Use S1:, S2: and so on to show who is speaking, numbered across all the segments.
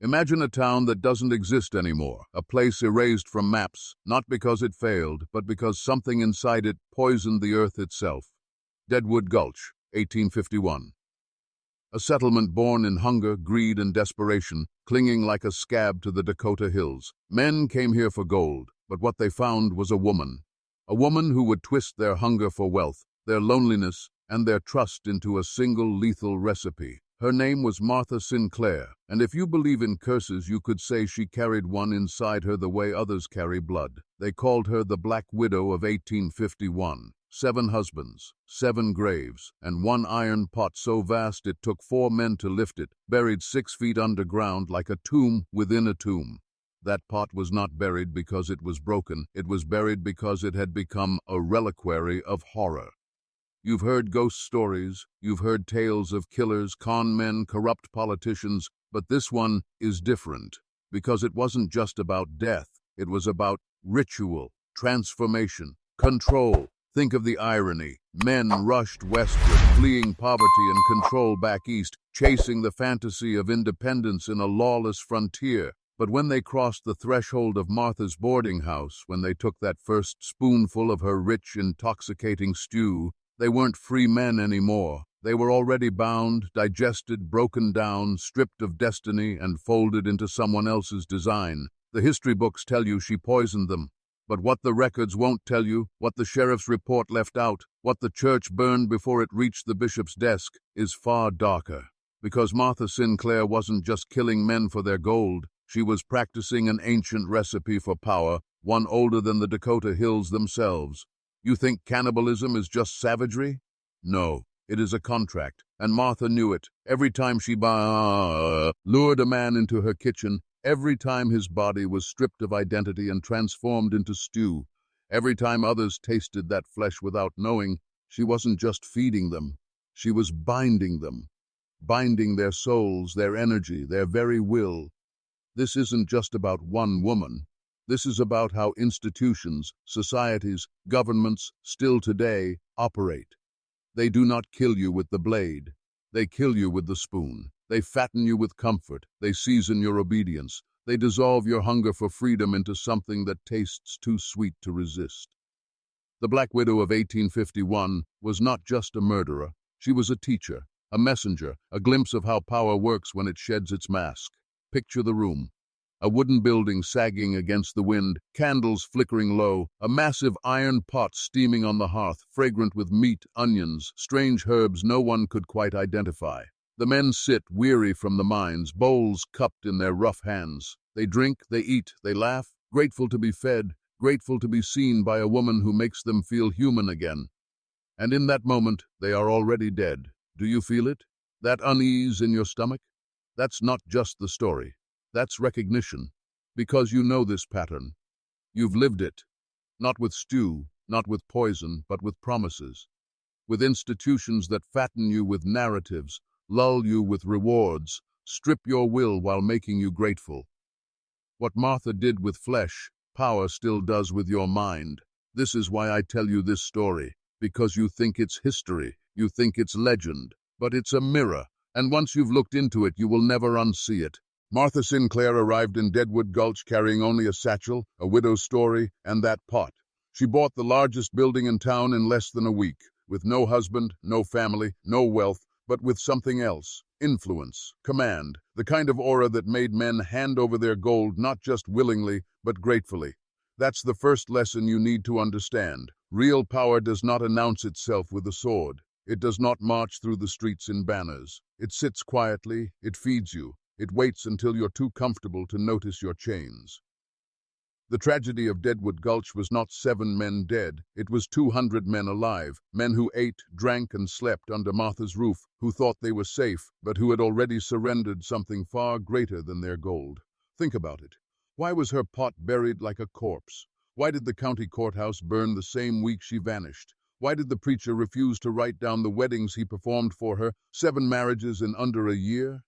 S1: Imagine a town that doesn't exist anymore, a place erased from maps, not because it failed, but because something inside it poisoned the earth itself. Deadwood Gulch, 1851. A settlement born in hunger, greed, and desperation, clinging like a scab to the Dakota hills. Men came here for gold, but what they found was a woman. A woman who would twist their hunger for wealth, their loneliness, and their trust into a single lethal recipe. Her name was Martha Sinclair, and if you believe in curses, you could say she carried one inside her the way others carry blood. They called her the Black Widow of 1851. 7 husbands, 7 graves, and 1 iron pot so vast it took 4 men to lift it, buried 6 feet underground like a tomb within a tomb. That pot was not buried because it was broken, it was buried because it had become a reliquary of horror. You've heard ghost stories, you've heard tales of killers, con men, corrupt politicians, but this one is different, because it wasn't just about death, it was about ritual, transformation, control. Think of the irony. Men rushed westward, fleeing poverty and control back east, chasing the fantasy of independence in a lawless frontier. But when they crossed the threshold of Martha's boarding house, when they took that first spoonful of her rich, intoxicating stew, they weren't free men anymore. They were already bound, digested, broken down, stripped of destiny, and folded into someone else's design. The history books tell you she poisoned them. But what the records won't tell you, what the sheriff's report left out, what the church burned before it reached the bishop's desk, is far darker. Because Martha Sinclair wasn't just killing men for their gold, she was practicing an ancient recipe for power, one older than the Dakota hills themselves. You think cannibalism is just savagery? No, it is a contract, and Martha knew it. Every time she lured a man into her kitchen, every time his body was stripped of identity and transformed into stew, every time others tasted that flesh without knowing, she wasn't just feeding them, she was binding them, binding their souls, their energy, their very will. This isn't just about one woman. This is about how institutions, societies, governments, still today, operate. They do not kill you with the blade. They kill you with the spoon. They fatten you with comfort. They season your obedience. They dissolve your hunger for freedom into something that tastes too sweet to resist. The Black Widow of 1851 was not just a murderer. She was a teacher, a messenger, a glimpse of how power works when it sheds its mask. Picture the room. A wooden building sagging against the wind, candles flickering low, a massive iron pot steaming on the hearth, fragrant with meat, onions, strange herbs no one could quite identify. The men sit, weary from the mines, bowls cupped in their rough hands. They drink, they eat, they laugh, grateful to be fed, grateful to be seen by a woman who makes them feel human again. And in that moment, they are already dead. Do you feel it? That unease in your stomach? That's not just the story. That's recognition. Because you know this pattern. You've lived it. Not with stew, not with poison, but with promises. With institutions that fatten you with narratives, lull you with rewards, strip your will while making you grateful. What Martha did with flesh, power still does with your mind. This is why I tell you this story, because you think it's history, you think it's legend, but it's a mirror, and once you've looked into it, you will never unsee it. Martha Sinclair arrived in Deadwood Gulch carrying only a satchel, a widow's story, and that pot. She bought the largest building in town in less than a week, with no husband, no family, no wealth, but with something else: influence, command, the kind of aura that made men hand over their gold not just willingly, but gratefully. That's the first lesson you need to understand. Real power does not announce itself with a sword. It does not march through the streets in banners. It sits quietly, it feeds you. It waits until you're too comfortable to notice your chains. The tragedy of Deadwood Gulch was not 7 men dead, it was 200 men alive, men who ate, drank, and slept under Martha's roof, who thought they were safe, but who had already surrendered something far greater than their gold. Think about it. Why was her pot buried like a corpse? Why did the county courthouse burn the same week she vanished? Why did the preacher refuse to write down the weddings he performed for her, 7 marriages in under a year?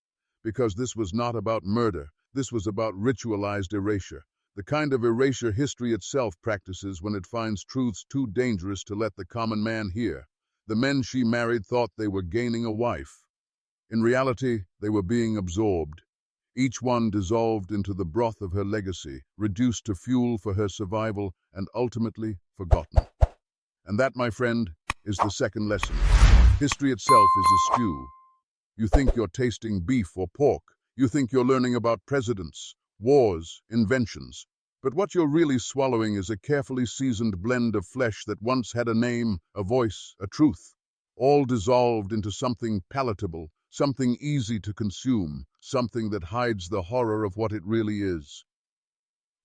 S1: Because this was not about murder, this was about ritualized erasure. The kind of erasure history itself practices when it finds truths too dangerous to let the common man hear. The men she married thought they were gaining a wife. In reality, they were being absorbed. each one dissolved into the broth of her legacy, reduced to fuel for her survival, and ultimately forgotten. And that, my friend, is the second lesson. History itself is a stew. You think you're tasting beef or pork. You think you're learning about presidents, wars, inventions. But what you're really swallowing is a carefully seasoned blend of flesh that once had a name, a voice, a truth, all dissolved into something palatable, something easy to consume, something that hides the horror of what it really is.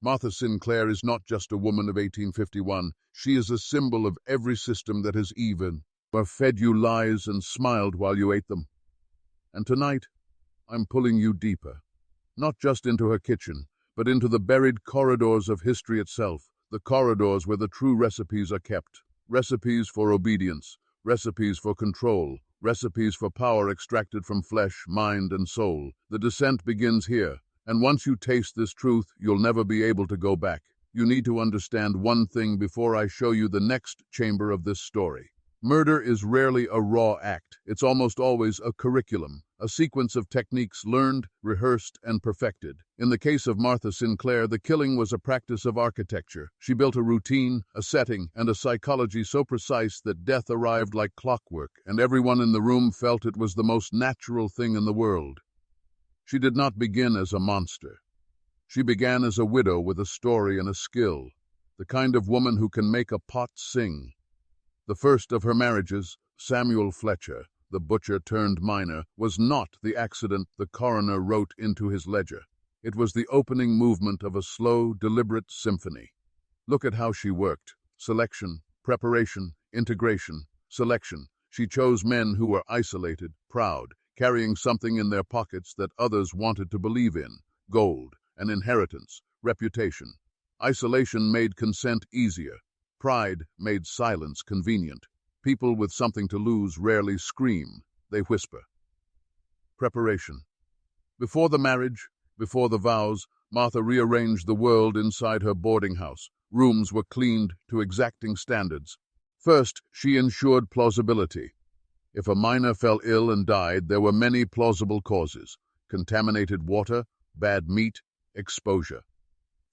S1: Martha Sinclair is not just a woman of 1851. She is a symbol of every system that has even fed you lies and smiled while you ate them. And tonight, I'm pulling you deeper, not just into her kitchen, but into the buried corridors of history itself, the corridors where the true recipes are kept. Recipes for obedience, recipes for control, recipes for power extracted from flesh, mind, and soul. The descent begins here, and once you taste this truth, you'll never be able to go back. You need to understand one thing before I show you the next chamber of this story. Murder is rarely a raw act. It's almost always a curriculum, a sequence of techniques learned, rehearsed, and perfected. In the case of Martha Sinclair, the killing was a practice of architecture. She built a routine, a setting, and a psychology so precise that death arrived like clockwork, and everyone in the room felt it was the most natural thing in the world. She did not begin as a monster. She began as a widow with a story and a skill, the kind of woman who can make a pot sing. The first of her marriages, Samuel Fletcher, the butcher-turned-miner, was not the accident the coroner wrote into his ledger. It was the opening movement of a slow, deliberate symphony. Look at how she worked. Selection, preparation, integration, selection. She chose men who were isolated, proud, carrying something in their pockets that others wanted to believe in: gold, an inheritance, reputation. Isolation made consent easier. Pride made silence convenient. People with something to lose rarely scream, they whisper. Preparation. Before the marriage, before the vows, Martha rearranged the world inside her boarding house. Rooms were cleaned to exacting standards. First, she ensured plausibility. If a miner fell ill and died, there were many plausible causes: contaminated water, bad meat, exposure.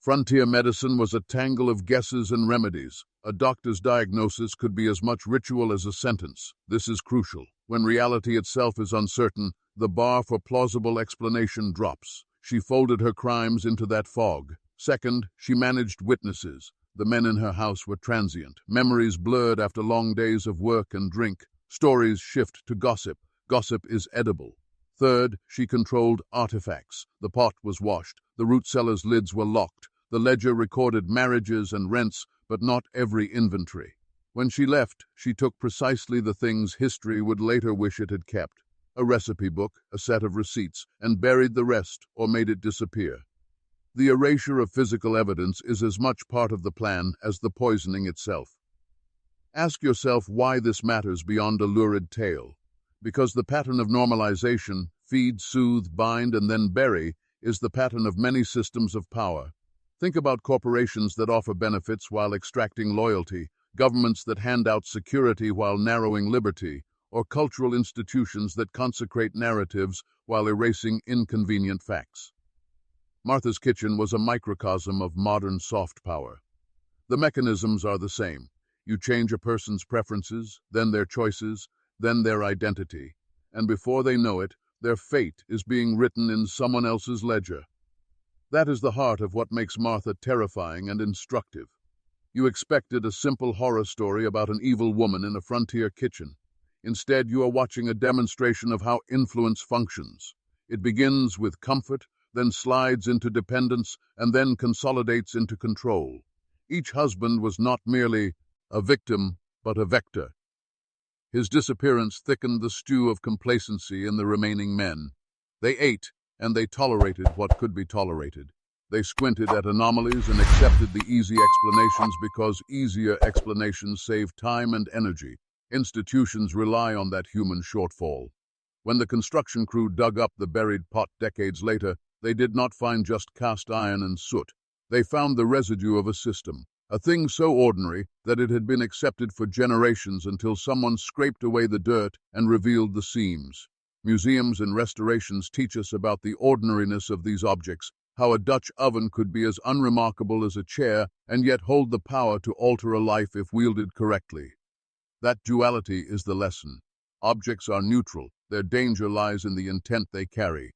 S1: Frontier medicine was a tangle of guesses and remedies. A doctor's diagnosis could be as much ritual as a sentence. This is crucial. When reality itself is uncertain, the bar for plausible explanation drops. She folded her crimes into that fog. Second, she managed witnesses. The men in her house were transient. Memories blurred after long days of work and drink. Stories shift to gossip. Gossip is edible. Third, she controlled artifacts. The pot was washed. The root cellar's lids were locked. The ledger recorded marriages and rents, but not every inventory. When she left, she took precisely the things history would later wish it had kept: a recipe book, a set of receipts, and buried the rest or made it disappear. The erasure of physical evidence is as much part of the plan as the poisoning itself. Ask yourself why this matters beyond a lurid tale. Because the pattern of normalization, feed, soothe, bind, and then bury, is the pattern of many systems of power. Think about corporations that offer benefits while extracting loyalty, governments that hand out security while narrowing liberty, or cultural institutions that consecrate narratives while erasing inconvenient facts. Martha's Kitchen was a microcosm of modern soft power. The mechanisms are the same. You change a person's preferences, then their choices, then their identity, and before they know it, their fate is being written in someone else's ledger. That is the heart of what makes Martha terrifying and instructive. You expected a simple horror story about an evil woman in a frontier kitchen. Instead, you are watching a demonstration of how influence functions. It begins with comfort, then slides into dependence, and then consolidates into control. Each husband was not merely a victim, but a vector. His disappearance thickened the stew of complacency in the remaining men. They ate, and they tolerated what could be tolerated. They squinted at anomalies and accepted the easy explanations because easier explanations save time and energy. Institutions rely on that human shortfall. When the construction crew dug up the buried pot decades later, they did not find just cast iron and soot. They found the residue of a system, a thing so ordinary that it had been accepted for generations until someone scraped away the dirt and revealed the seams. Museums and restorations teach us about the ordinariness of these objects, how a Dutch oven could be as unremarkable as a chair and yet hold the power to alter a life if wielded correctly. That duality is the lesson. Objects are neutral, their danger lies in the intent they carry.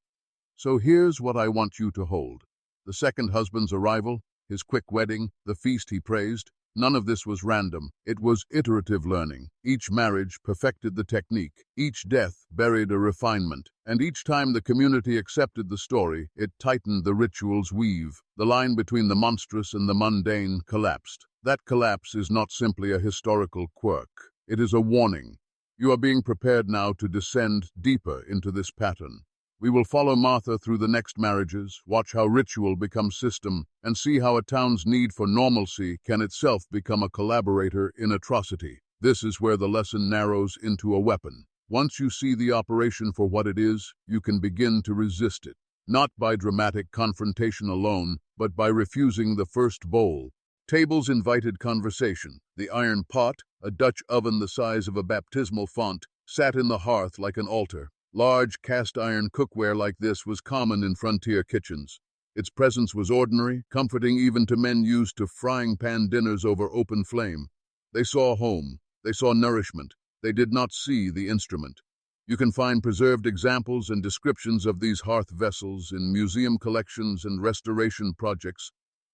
S1: So here's what I want you to hold. The second husband's arrival, his quick wedding, the feast he praised, none of this was random. It was iterative learning. Each marriage perfected the technique. Each death buried a refinement. And each time the community accepted the story, it tightened the ritual's weave. The line between the monstrous and the mundane collapsed. That collapse is not simply a historical quirk. It is a warning. You are being prepared now to descend deeper into this pattern. We will follow Martha through the next marriages, watch how ritual becomes system, and see how a town's need for normalcy can itself become a collaborator in atrocity. This is where the lesson narrows into a weapon. Once you see the operation for what it is, you can begin to resist it. Not by dramatic confrontation alone, but by refusing the first bowl. Tables invited conversation. The iron pot, a Dutch oven the size of a baptismal font, sat in the hearth like an altar. Large cast-iron cookware like this was common in frontier kitchens. Its presence was ordinary, comforting even to men used to frying-pan dinners over open flame. They saw home. They saw nourishment. They did not see the instrument. You can find preserved examples and descriptions of these hearth vessels in museum collections and restoration projects,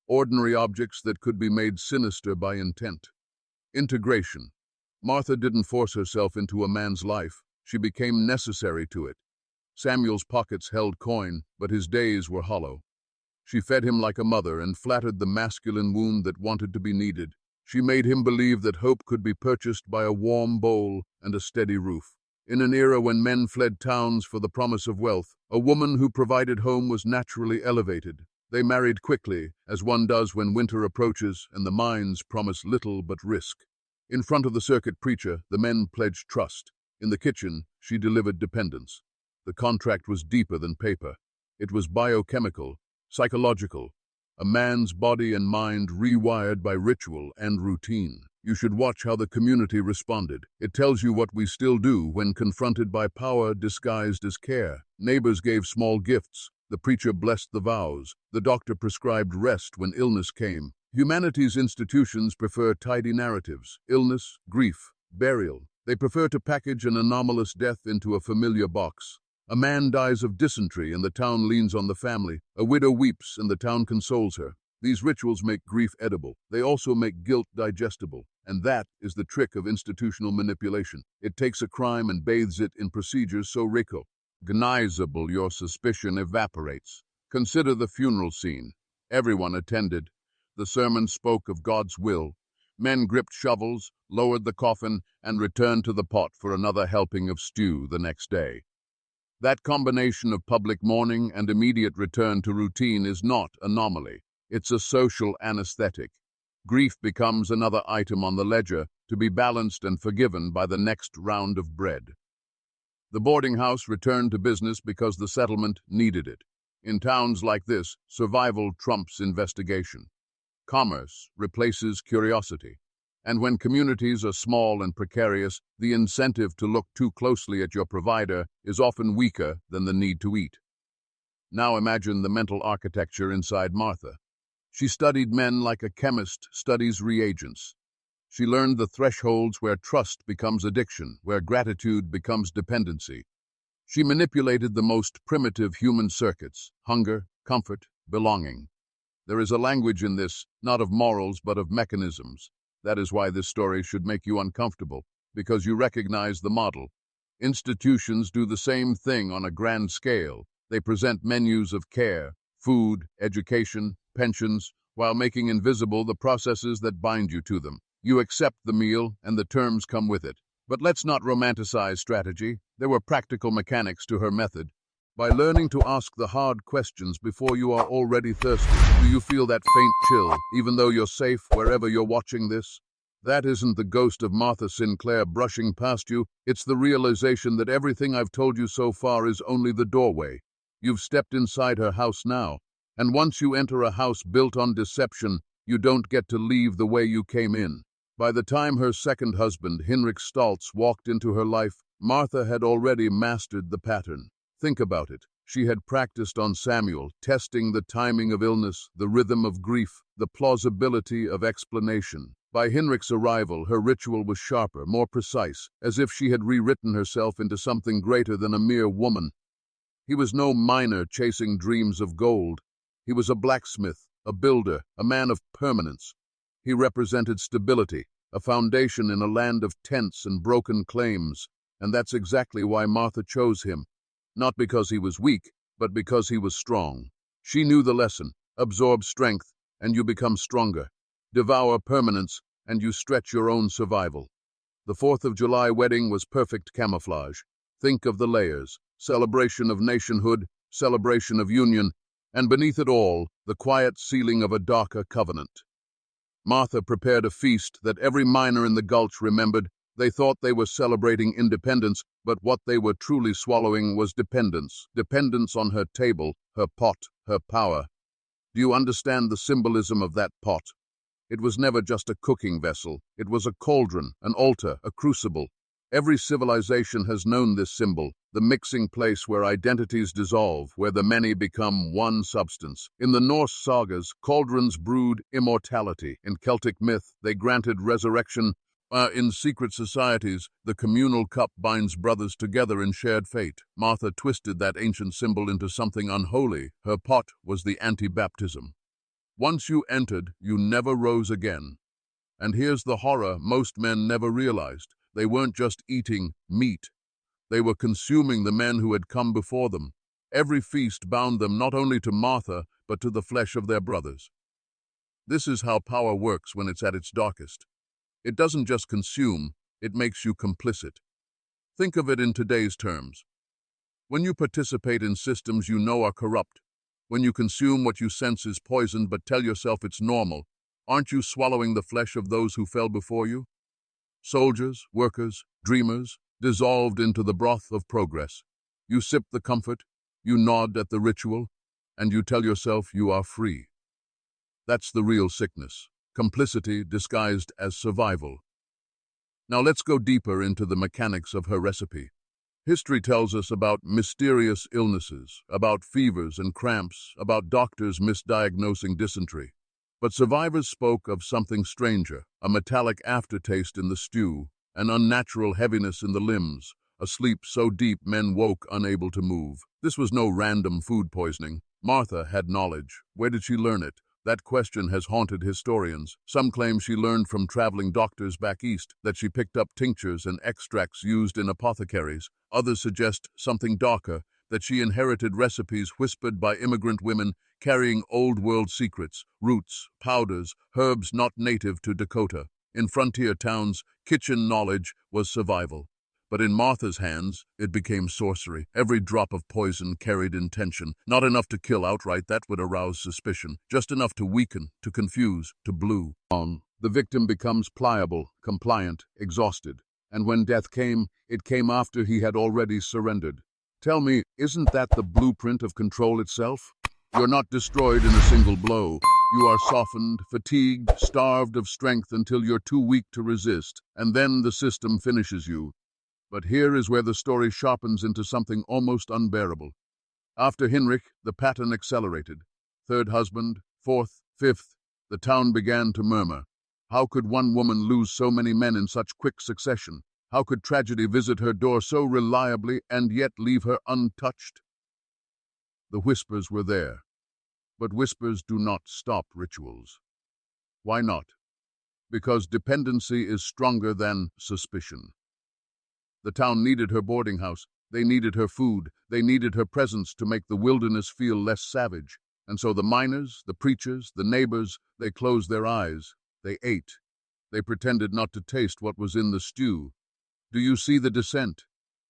S1: ordinary objects that could be made sinister by intent. Integration. Martha didn't force herself into a man's life. She became necessary to it. Samuel's pockets held coin, but his days were hollow. She fed him like a mother and flattered the masculine wound that wanted to be needed. She made him believe that hope could be purchased by a warm bowl and a steady roof. In an era when men fled towns for the promise of wealth, a woman who provided home was naturally elevated. They married quickly, as one does when winter approaches and the mines promise little but risk. In front of the circuit preacher, the men pledged trust. In the kitchen, she delivered dependence. The contract was deeper than paper. It was biochemical, psychological, a man's body and mind rewired by ritual and routine. You should watch how the community responded. It tells you what we still do when confronted by power disguised as care. Neighbors gave small gifts. The preacher blessed the vows. The doctor prescribed rest when illness came. Humanity's institutions prefer tidy narratives: illness, grief, burial. They prefer to package an anomalous death into a familiar box. A man dies of dysentery and the town leans on the family. A widow weeps and the town consoles her. These rituals make grief edible. They also make guilt digestible. And that is the trick of institutional manipulation. It takes a crime and bathes it in procedures so recognizable your suspicion evaporates. Consider the funeral scene. Everyone attended. The sermon spoke of God's will. Men gripped shovels, lowered the coffin, and returned to the pot for another helping of stew the next day. That combination of public mourning and immediate return to routine is not anomaly. It's a social anesthetic. Grief becomes another item on the ledger, to be balanced and forgiven by the next round of bread. The boarding house returned to business because the settlement needed it. In towns like this, survival trumps investigation. Commerce replaces curiosity. And when communities are small and precarious, the incentive to look too closely at your provider is often weaker than the need to eat. Now imagine the mental architecture inside Martha. She studied men like a chemist studies reagents. She learned the thresholds where trust becomes addiction, where gratitude becomes dependency. She manipulated the most primitive human circuits: hunger, comfort, belonging. There is a language in this, not of morals but of mechanisms. That is why this story should make you uncomfortable, because you recognize the model. Institutions do the same thing on a grand scale. They present menus of care, food, education, pensions, while making invisible the processes that bind you to them. You accept the meal, and the terms come with it. But let's not romanticize strategy. There were practical mechanics to her method. By learning to ask the hard questions before you are already thirsty, do you feel that faint chill, even though you're safe wherever you're watching this? That isn't the ghost of Martha Sinclair brushing past you. It's the realization that everything I've told you so far is only the doorway. You've stepped inside her house now, and once you enter a house built on deception, you don't get to leave the way you came in. By the time her second husband, Hinrich Stoltz, walked into her life, Martha had already mastered the pattern. Think about it. She had practiced on Samuel, testing the timing of illness, the rhythm of grief, the plausibility of explanation. By Hinrich's arrival, her ritual was sharper, more precise, as if she had rewritten herself into something greater than a mere woman. He was no miner chasing dreams of gold. He was a blacksmith, a builder, a man of permanence. He represented stability, a foundation in a land of tents and broken claims, and that's exactly why Martha chose him. Not because he was weak, but because he was strong. She knew the lesson: absorb strength, and you become stronger. Devour permanence, and you stretch your own survival. The 4th of July wedding was perfect camouflage. Think of the layers: celebration of nationhood, celebration of union, and beneath it all, the quiet sealing of a darker covenant. Martha prepared a feast that every miner in the Gulch remembered. They thought they were celebrating independence, but what they were truly swallowing was dependence. Dependence on her table, her pot, her power. Do you understand the symbolism of that pot? It was never just a cooking vessel. It was a cauldron, an altar, a crucible. Every civilization has known this symbol, the mixing place where identities dissolve, where the many become one substance. In the Norse sagas, cauldrons brewed immortality. In Celtic myth, they granted resurrection. In secret societies, the communal cup binds brothers together in shared fate. Martha twisted that ancient symbol into something unholy. Her pot was the anti-baptism. Once you entered, you never rose again. And here's the horror most men never realized. They weren't just eating meat. They were consuming the men who had come before them. Every feast bound them not only to Martha, but to the flesh of their brothers. This is how power works when it's at its darkest. It doesn't just consume, it makes you complicit. Think of it in today's terms. When you participate in systems you know are corrupt, when you consume what you sense is poisoned but tell yourself it's normal, aren't you swallowing the flesh of those who fell before you? Soldiers, workers, dreamers, dissolved into the broth of progress. You sip the comfort, you nod at the ritual, and you tell yourself you are free. That's the real sickness. Complicity disguised as survival. Now let's go deeper into the mechanics of her recipe. History tells us about mysterious illnesses, about fevers and cramps, about doctors misdiagnosing dysentery. But survivors spoke of something stranger, a metallic aftertaste in the stew, an unnatural heaviness in the limbs, a sleep so deep men woke unable to move. This was no random food poisoning. Martha had knowledge. Where did she learn it? That question has haunted historians. Some claim she learned from traveling doctors back east, that she picked up tinctures and extracts used in apothecaries. Others suggest something darker, that she inherited recipes whispered by immigrant women carrying old-world secrets, roots, powders, herbs not native to Dakota. In frontier towns, kitchen knowledge was survival. But in Martha's hands, it became sorcery. Every drop of poison carried intention. Not enough to kill outright, that would arouse suspicion. Just enough to weaken, to confuse, to blue. The victim becomes pliable, compliant, exhausted. And when death came, it came after he had already surrendered. Tell me, isn't that the blueprint of control itself? You're not destroyed in a single blow. You are softened, fatigued, starved of strength until you're too weak to resist. And then the system finishes you. But here is where the story sharpens into something almost unbearable. After Hinrich, the pattern accelerated. Third husband, fourth, fifth, the town began to murmur. How could one woman lose so many men in such quick succession? How could tragedy visit her door so reliably and yet leave her untouched? The whispers were there, but whispers do not stop rituals. Why not? Because dependency is stronger than suspicion. The town needed her boarding house. They needed her food. They needed her presence to make the wilderness feel less savage. And so the miners, the preachers, the neighbors, they closed their eyes. They ate. They pretended not to taste what was in the stew. Do you see the descent?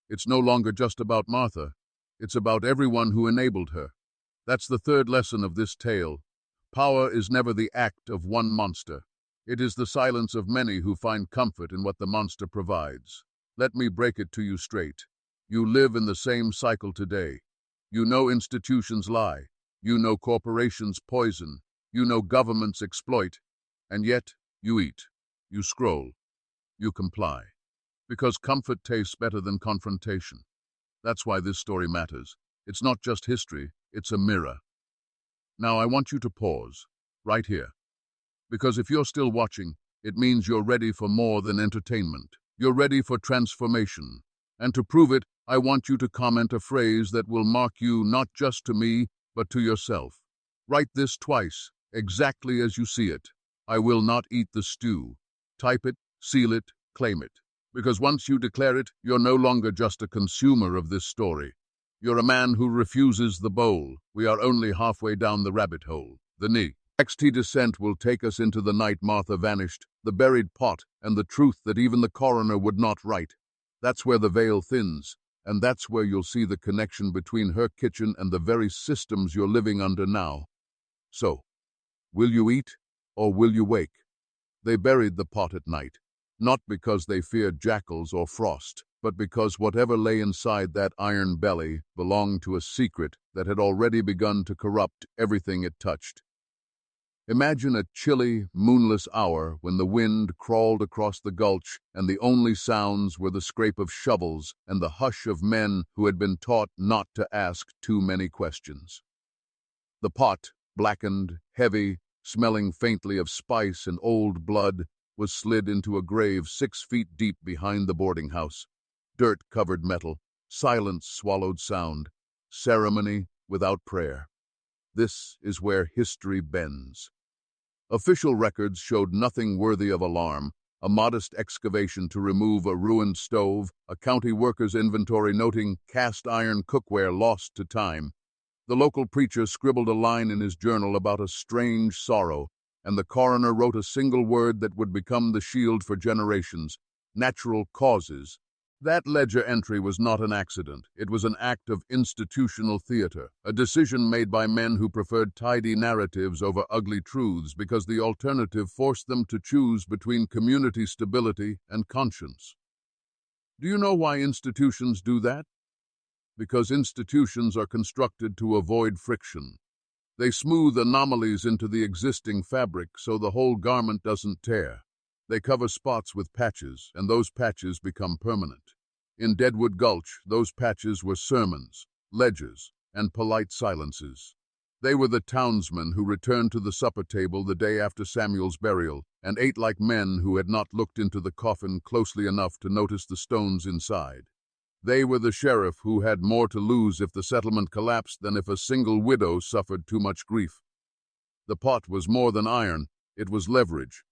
S1: It's no longer just about Martha. It's about everyone who enabled her. That's the third lesson of this tale. Power is never the act of one monster. It is the silence of many who find comfort in what the monster provides. Let me break it to you straight. You live in the same cycle today. You know institutions lie. You know corporations poison. You know governments exploit. And yet, you eat. You scroll. You comply. Because comfort tastes better than confrontation. That's why this story matters. It's not just history, it's a mirror. Now I want you to pause, right here. Because if you're still watching, it means you're ready for more than entertainment. You're ready for transformation. And to prove it, I want you to comment a phrase that will mark you not just to me, but to yourself. Write this twice, exactly as you see it. I will not eat the stew. Type it, seal it, claim it. Because once you declare it, you're no longer just a consumer of this story. You're a man who refuses the bowl. We are only halfway down the rabbit hole. The next descent will take us into the night Martha vanished, the buried pot, and the truth that even the coroner would not write. That's where the veil thins, and that's where you'll see the connection between her kitchen and the very systems you're living under now. So, will you eat, or will you wake? They buried the pot at night, not because they feared jackals or frost, but because whatever lay inside that iron belly belonged to a secret that had already begun to corrupt everything it touched. Imagine a chilly, moonless hour when the wind crawled across the gulch and the only sounds were the scrape of shovels and the hush of men who had been taught not to ask too many questions. The pot, blackened, heavy, smelling faintly of spice and old blood, was slid into a grave 6 feet deep behind the boarding house. Dirt covered metal, silence swallowed sound, ceremony without prayer. This is where history bends. Official records showed nothing worthy of alarm: a modest excavation to remove a ruined stove, a county worker's inventory noting cast iron cookware lost to time. The local preacher scribbled a line in his journal about a strange sorrow, and the coroner wrote a single word that would become the shield for generations: natural causes. That ledger entry was not an accident. It was an act of institutional theater, a decision made by men who preferred tidy narratives over ugly truths because the alternative forced them to choose between community stability and conscience. Do you know why institutions do that? Because institutions are constructed to avoid friction. They smooth anomalies into the existing fabric so the whole garment doesn't tear. They cover spots with patches, and those patches become permanent. In Deadwood Gulch, those patches were sermons, ledgers, and polite silences. They were the townsmen who returned to the supper table the day after Samuel's burial and ate like men who had not looked into the coffin closely enough to notice the stones inside. They were the sheriff who had more to lose if the settlement collapsed than if a single widow suffered too much grief. The pot was more than iron, it was leverage.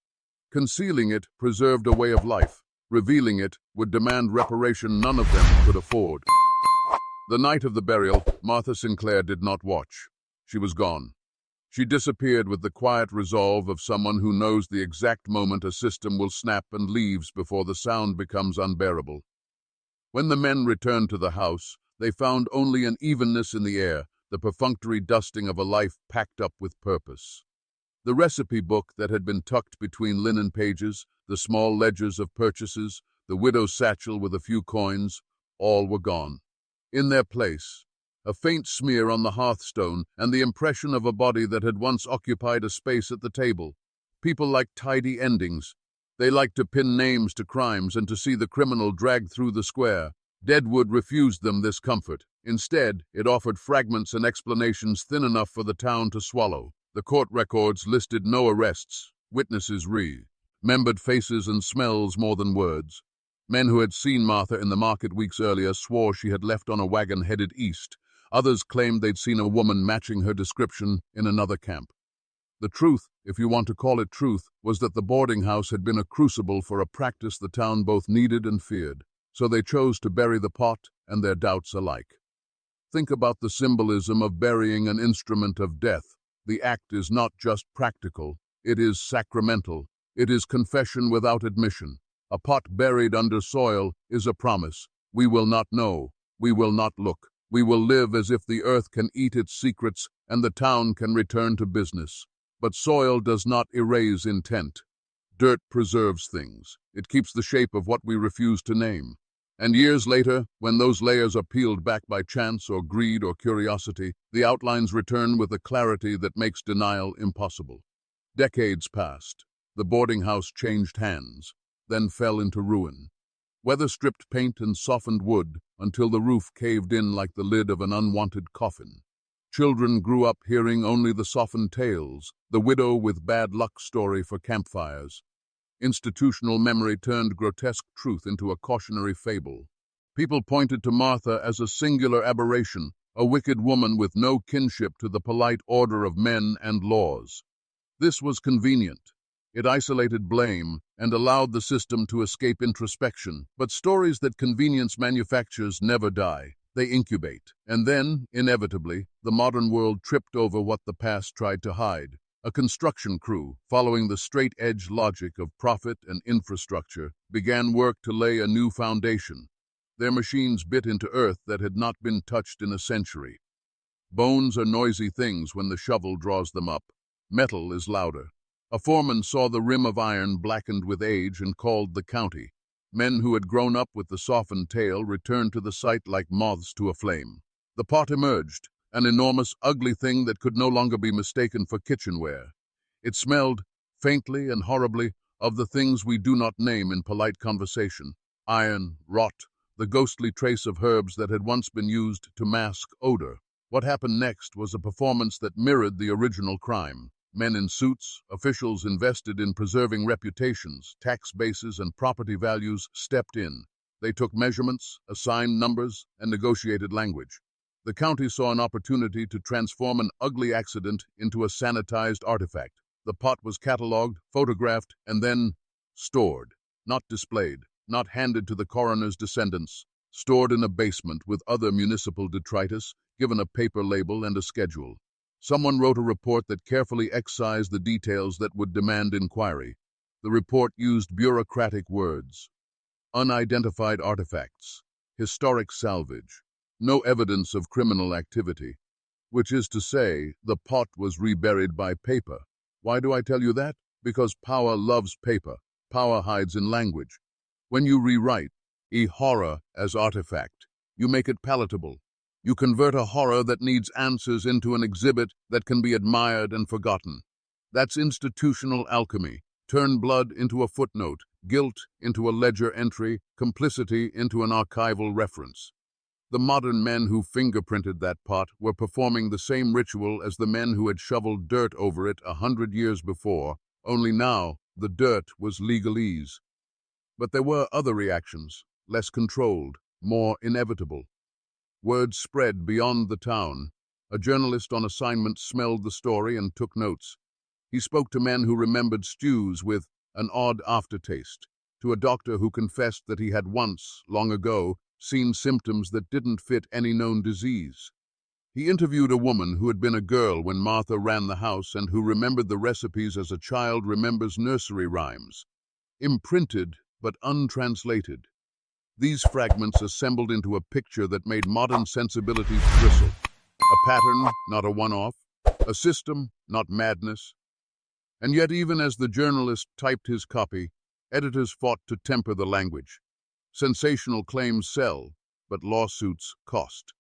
S1: Concealing it preserved a way of life. Revealing it would demand reparation none of them could afford. The night of the burial, Martha Sinclair did not watch. She was gone. She disappeared with the quiet resolve of someone who knows the exact moment a system will snap and leaves before the sound becomes unbearable. When the men returned to the house, they found only an evenness in the air, the perfunctory dusting of a life packed up with purpose. The recipe book that had been tucked between linen pages, the small ledgers of purchases, the widow's satchel with a few coins, all were gone. In their place, a faint smear on the hearthstone and the impression of a body that had once occupied a space at the table. People like tidy endings. They liked to pin names to crimes and to see the criminal dragged through the square. Deadwood refused them this comfort. Instead, it offered fragments and explanations thin enough for the town to swallow. The court records listed no arrests, witnesses remembered faces and smells more than words. Men who had seen Martha in the market weeks earlier swore she had left on a wagon headed east. Others claimed they'd seen a woman matching her description in another camp. The truth, if you want to call it truth, was that the boarding house had been a crucible for a practice the town both needed and feared. So they chose to bury the pot and their doubts alike. Think about the symbolism of burying an instrument of death. The act is not just practical, it is sacramental. It is confession without admission. A pot buried under soil is a promise. We will not know. We will not look. We will live as if the earth can eat its secrets and the town can return to business. But soil does not erase intent. Dirt preserves things. It keeps the shape of what we refuse to name. And years later, when those layers are peeled back by chance or greed or curiosity, the outlines return with a clarity that makes denial impossible. Decades passed. The boarding house changed hands, then fell into ruin. Weather-stripped paint and softened wood until the roof caved in like the lid of an unwanted coffin. Children grew up hearing only the softened tales, the widow with bad luck story for campfires. Institutional memory turned grotesque truth into a cautionary fable. People pointed to Martha as a singular aberration, a wicked woman with no kinship to the polite order of men and laws. This was convenient. It isolated blame and allowed the system to escape introspection. But stories that convenience manufactures never die. They incubate. And then, inevitably, the modern world tripped over what the past tried to hide. A construction crew, following the straight-edge logic of profit and infrastructure, began work to lay a new foundation. Their machines bit into earth that had not been touched in a century. Bones are noisy things when the shovel draws them up. Metal is louder. A foreman saw the rim of iron blackened with age and called the county. Men who had grown up with the softened tale returned to the site like moths to a flame. The pot emerged, an enormous, ugly thing that could no longer be mistaken for kitchenware. It smelled, faintly and horribly, of the things we do not name in polite conversation: iron, rot, the ghostly trace of herbs that had once been used to mask odor. What happened next was a performance that mirrored the original crime. Men in suits, officials invested in preserving reputations, tax bases, and property values stepped in. They took measurements, assigned numbers, and negotiated language. The county saw an opportunity to transform an ugly accident into a sanitized artifact. The pot was cataloged, photographed, and then stored. Not displayed, not handed to the coroner's descendants. Stored in a basement with other municipal detritus, given a paper label and a schedule. Someone wrote a report that carefully excised the details that would demand inquiry. The report used bureaucratic words: unidentified artifacts, historic salvage, no evidence of criminal activity. Which is to say, the pot was reburied by paper. Why do I tell you that? Because power loves paper. Power hides in language. When you rewrite a horror as artifact, you make it palatable. You convert a horror that needs answers into an exhibit that can be admired and forgotten. That's institutional alchemy. Turn blood into a footnote, guilt into a ledger entry, complicity into an archival reference. The modern men who fingerprinted that pot were performing the same ritual as the men who had shoveled dirt over it 100 years before, only now the dirt was legalese. But there were other reactions, less controlled, more inevitable. Word spread beyond the town. A journalist on assignment smelled the story and took notes. He spoke to men who remembered stews with an odd aftertaste, to a doctor who confessed that he had once, long ago, seen symptoms that didn't fit any known disease. He interviewed a woman who had been a girl when Martha ran the house and who remembered the recipes as a child remembers nursery rhymes. Imprinted but untranslated. These fragments assembled into a picture that made modern sensibilities bristle. A pattern, not a one-off. A system, not madness. And yet, even as the journalist typed his copy, editors fought to temper the language. Sensational claims sell, but lawsuits cost.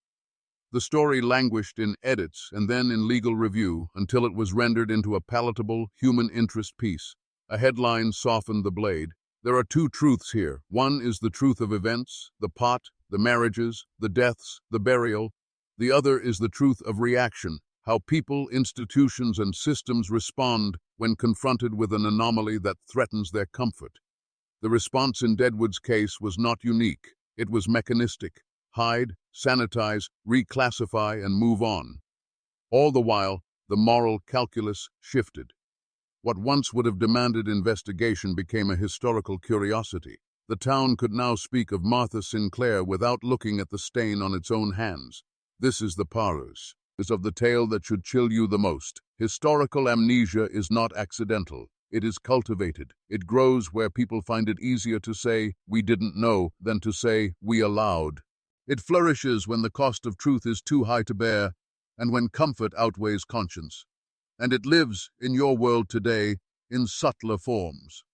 S1: The story languished in edits and then in legal review until it was rendered into a palatable, human interest piece. A headline softened the blade. There are two truths here. One is the truth of events, the pot, the marriages, the deaths, the burial. The other is the truth of reaction, how people, institutions, and systems respond when confronted with an anomaly that threatens their comfort. The response in Deadwood's case was not unique. It was mechanistic. Hide, sanitize, reclassify, and move on. All the while, the moral calculus shifted. What once would have demanded investigation became a historical curiosity. The town could now speak of Martha Sinclair without looking at the stain on its own hands. This is the parus. Is of the tale that should chill you the most. Historical amnesia is not accidental. It is cultivated. It grows where people find it easier to say, "we didn't know," than to say, "we allowed." It flourishes when the cost of truth is too high to bear, and when comfort outweighs conscience. And it lives in your world today in subtler forms.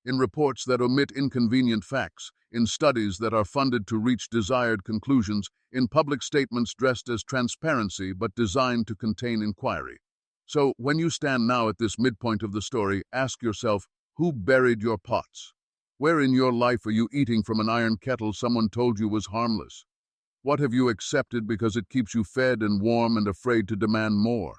S1: In reports that omit inconvenient facts, in studies that are funded to reach desired conclusions, in public statements dressed as transparency but designed to contain inquiry. So, when you stand now at this midpoint of the story, ask yourself, who buried your pots? Where in your life are you eating from an iron kettle someone told you was harmless? What have you accepted because it keeps you fed and warm and afraid to demand more?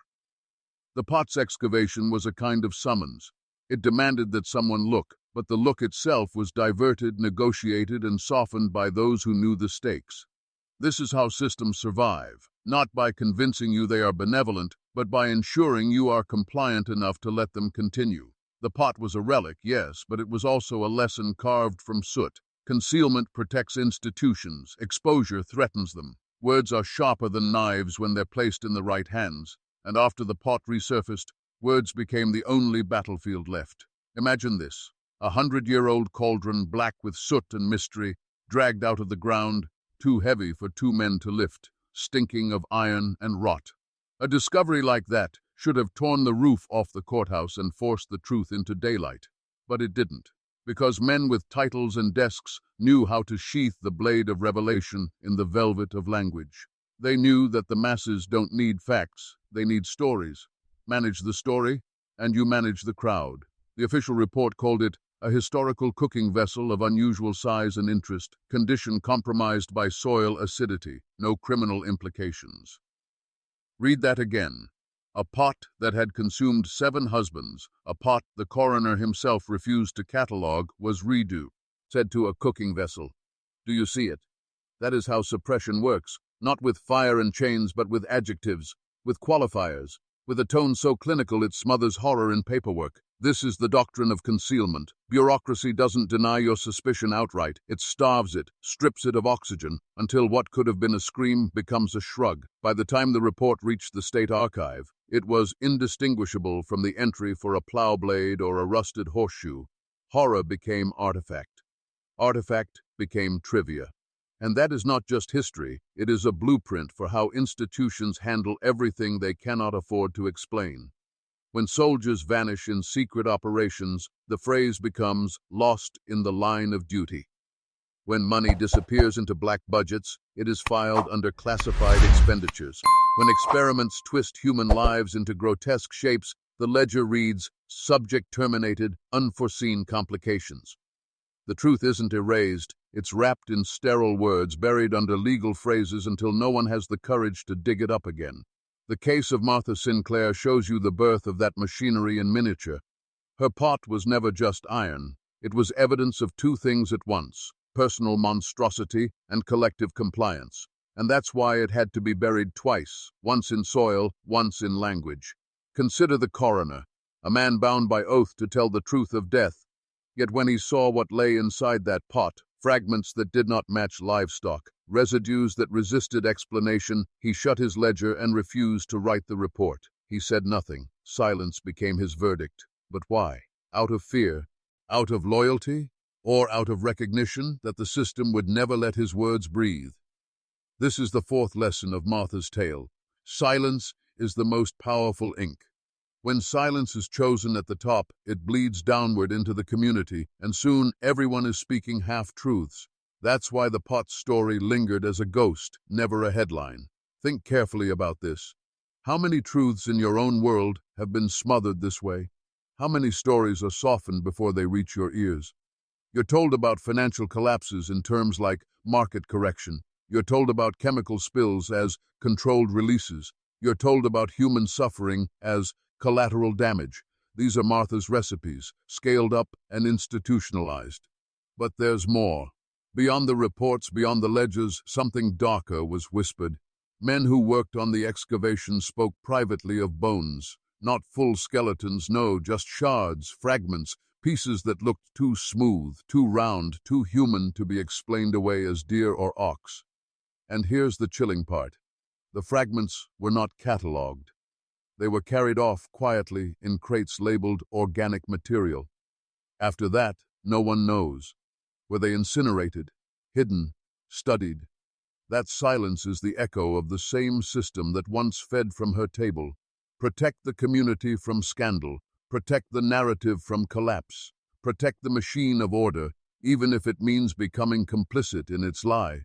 S1: The pot's excavation was a kind of summons. It demanded that someone look, but the look itself was diverted, negotiated, and softened by those who knew the stakes. This is how systems survive, not by convincing you they are benevolent, but by ensuring you are compliant enough to let them continue. The pot was a relic, yes, but it was also a lesson carved from soot. Concealment protects institutions, exposure threatens them. Words are sharper than knives when they're placed in the right hands, and after the pot resurfaced, words became the only battlefield left. Imagine this: 100-year-old cauldron, black with soot and mystery, dragged out of the ground, too heavy for two men to lift, stinking of iron and rot. A discovery like that should have torn the roof off the courthouse and forced the truth into daylight. But it didn't, because men with titles and desks knew how to sheath the blade of revelation in the velvet of language. They knew that the masses don't need facts, they need stories. Manage the story, and you manage the crowd. The official report called it a historical cooking vessel of unusual size and interest, condition compromised by soil acidity, no criminal implications. Read that again. A pot that had consumed 7 husbands, a pot the coroner himself refused to catalogue, was redo, said to a cooking vessel. Do you see it? That is how suppression works, not with fire and chains, but with adjectives, with qualifiers, with a tone so clinical it smothers horror in paperwork. This is the doctrine of concealment. Bureaucracy doesn't deny your suspicion outright. It starves it, strips it of oxygen, until what could have been a scream becomes a shrug. By the time the report reached the state archive, it was indistinguishable from the entry for a plow blade or a rusted horseshoe. Horror became artifact. Artifact became trivia. And that is not just history, it is a blueprint for how institutions handle everything they cannot afford to explain. When soldiers vanish in secret operations, the phrase becomes lost in the line of duty. When money disappears into black budgets, it is filed under classified expenditures. When experiments twist human lives into grotesque shapes, the ledger reads, subject terminated, unforeseen complications. The truth isn't erased, it's wrapped in sterile words, buried under legal phrases until no one has the courage to dig it up again. The case of Martha Sinclair shows you the birth of that machinery in miniature. Her pot was never just iron. It was evidence of 2 things at once: personal monstrosity and collective compliance. And that's why it had to be buried twice, once in soil, once in language. Consider the coroner, a man bound by oath to tell the truth of death. Yet when he saw what lay inside that pot, fragments that did not match livestock, residues that resisted explanation, he shut his ledger and refused to write the report. He said nothing. Silence became his verdict. But why? Out of fear? Out of loyalty? Or out of recognition that the system would never let his words breathe? This is the 4th lesson of Martha's tale. Silence is the most powerful ink. When silence is chosen at the top, it bleeds downward into the community, and soon everyone is speaking half-truths. That's why the pot's story lingered as a ghost, never a headline. Think carefully about this. How many truths in your own world have been smothered this way? How many stories are softened before they reach your ears? You're told about financial collapses in terms like market correction. You're told about chemical spills as controlled releases. You're told about human suffering as collateral damage. These are Martha's recipes, scaled up and institutionalized. But there's more. Beyond the reports, beyond the ledgers, something darker was whispered. Men who worked on the excavation spoke privately of bones. Not full skeletons, no, just shards, fragments, pieces that looked too smooth, too round, too human to be explained away as deer or ox. And here's the chilling part. The fragments were not catalogued. They were carried off quietly in crates labeled organic material. After that, no one knows. Were they incinerated, hidden, studied? That silence is the echo of the same system that once fed from her table. Protect the community from scandal. Protect the narrative from collapse. Protect the machine of order, even if it means becoming complicit in its lie.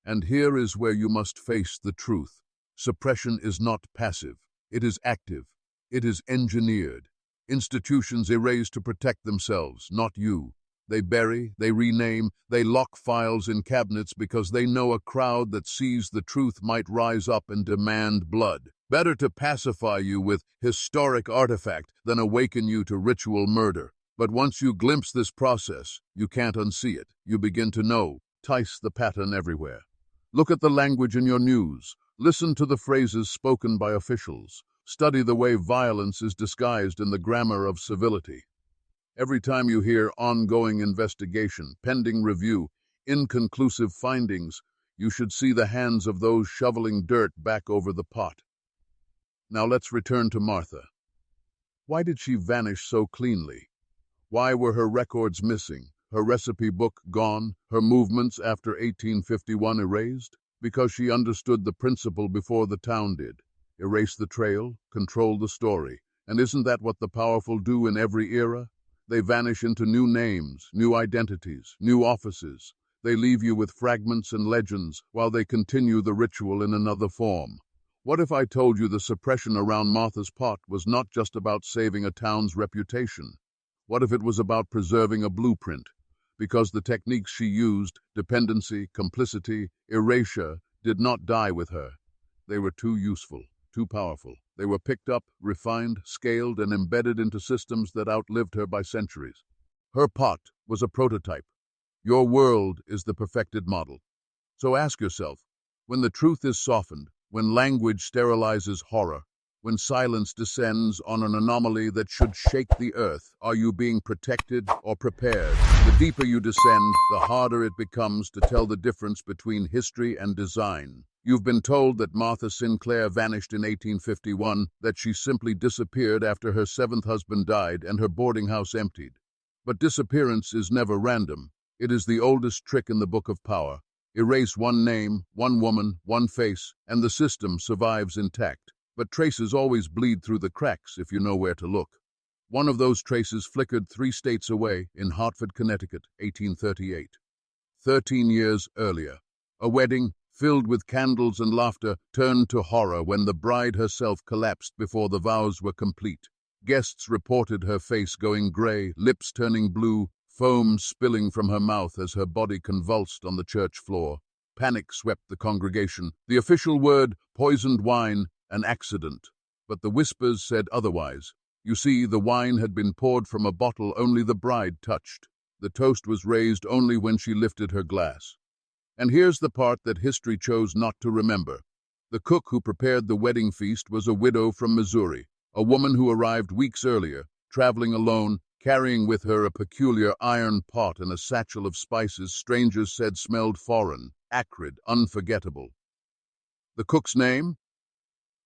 S1: And here is where you must face the truth. Suppression is not passive. It is active. It is engineered. Institutions erase to protect themselves, not you. They bury, they rename, they lock files in cabinets because they know a crowd that sees the truth might rise up and demand blood. Better to pacify you with historic artifact than awaken you to ritual murder. But once you glimpse this process, you can't unsee it. You begin to know, tice the pattern everywhere. Look at the language in your news. Listen to the phrases spoken by officials. Study the way violence is disguised in the grammar of civility. Every time you hear ongoing investigation, pending review, inconclusive findings, you should see the hands of those shoveling dirt back over the pot. Now let's return to Martha. Why did she vanish so cleanly? Why were her records missing, her recipe book gone, her movements after 1851 erased? Because she understood the principle before the town did. Erase the trail, control the story. And isn't that what the powerful do in every era? They vanish into new names, new identities, new offices. They leave you with fragments and legends while they continue the ritual in another form. What if I told you the suppression around Martha's pot was not just about saving a town's reputation? What if it was about preserving a blueprint? Because the techniques she used, dependency, complicity, erasure, did not die with her. They were too useful, too powerful. They were picked up, refined, scaled, and embedded into systems that outlived her by centuries. Her pot was a prototype. Your world is the perfected model. So ask yourself, when the truth is softened, when language sterilizes horror, when silence descends on an anomaly that should shake the earth, are you being protected or prepared? The deeper you descend, the harder it becomes to tell the difference between history and design. You've been told that Martha Sinclair vanished in 1851, that she simply disappeared after her seventh husband died and her boarding house emptied. But disappearance is never random. It is the oldest trick in the Book of Power. Erase one name, one woman, one face, and the system survives intact. But traces always bleed through the cracks if you know where to look. One of those traces flickered 3 states away in Hartford, Connecticut, 1838. 13 years earlier, a wedding filled with candles and laughter turned to horror when the bride herself collapsed before the vows were complete. Guests reported her face going gray, lips turning blue, foam spilling from her mouth as her body convulsed on the church floor. Panic swept the congregation. The official word, poisoned wine, an accident. But the whispers said otherwise. You see, the wine had been poured from a bottle only the bride touched. The toast was raised only when she lifted her glass. And here's the part that history chose not to remember. The cook who prepared the wedding feast was a widow from Missouri, a woman who arrived weeks earlier, traveling alone, carrying with her a peculiar iron pot and a satchel of spices strangers said smelled foreign, acrid, unforgettable. The cook's name?